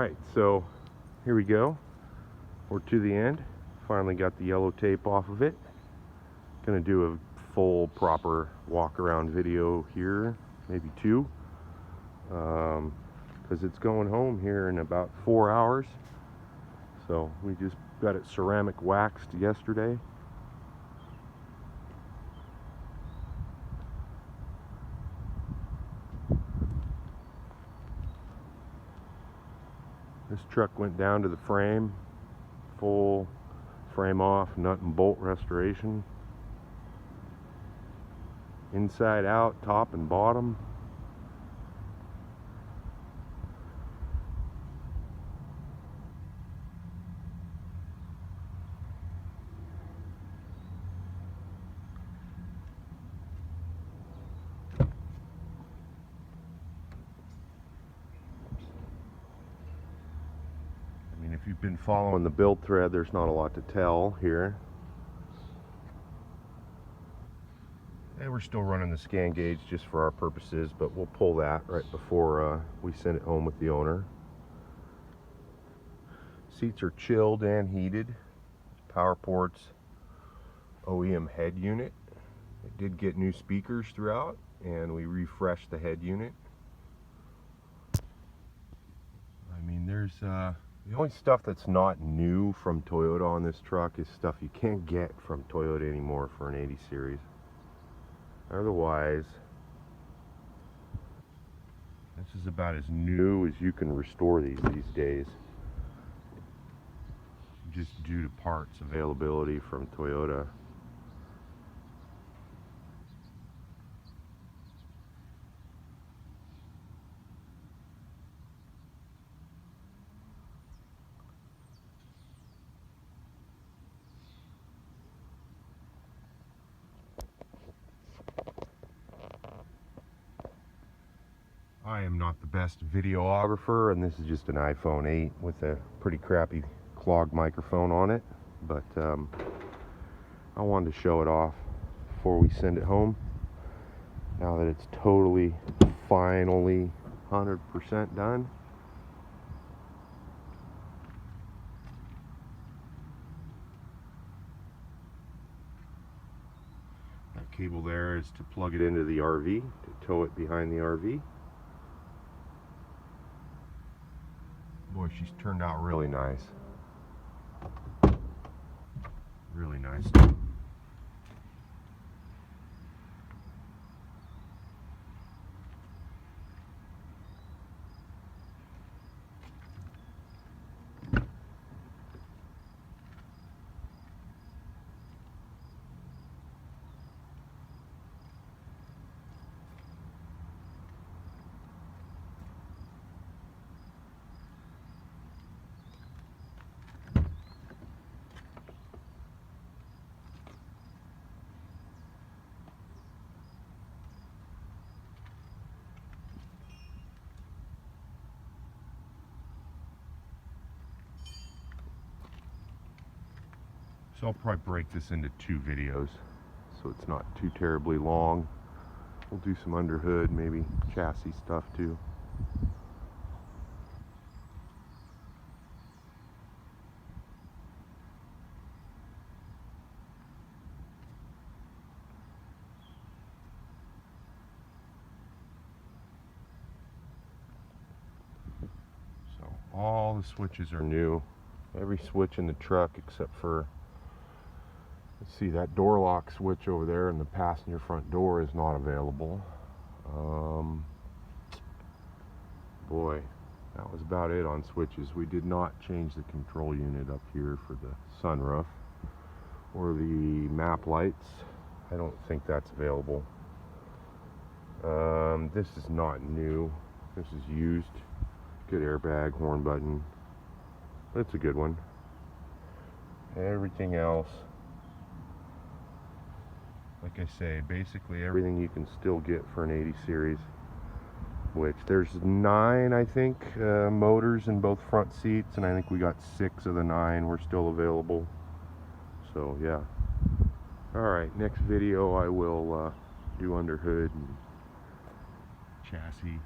Alright, so here we go. We're to the end. Finally got the yellow tape off of it. Gonna do a full proper walk around video here, maybe two, because it's going home here in about 4 hours. So we just got it ceramic waxed yesterday. This truck went down to the frame, full frame off, nut and bolt restoration, inside out, top and bottom. If you've been following the build thread, there's not a lot to tell here. And we're still running the scan gauge just for our purposes, but we'll pull that right before we send it home with the owner. Seats are chilled and heated. Power ports, OEM head unit. It did get new speakers throughout, and we refreshed the head unit. I mean, there's the only stuff that's not new from Toyota on this truck is stuff you can't get from Toyota anymore for an 80 series. Otherwise, this is about as new as you can restore these days, just due to parts availability from Toyota. I am not the best videographer, and this is just an iPhone 8 with a pretty crappy clogged microphone on it, but I wanted to show it off before we send it home, now that it's totally, finally 100% done. That cable there is to plug it into the RV, to tow it behind the RV. Boy, she's turned out really nice. Really nice. So I'll probably break this into 2 videos, so it's not too terribly long. We'll do some underhood, maybe chassis stuff too. So all the switches are new. Every switch in the truck except for, let's see, that door lock switch over there in the passenger front door is not available. Boy, that was about it on switches. We did not change the control unit up here for the sunroof or the map lights. I don't think that's available. This is not new. This is used. Good airbag, horn button. It's a good one. Everything else, like I say, basically everything you can still get for an 80 series, which there's 9, I think, motors in both front seats, and I think we got 6 of the 9 were still available. So yeah. Alright, next video I will do underhood and chassis.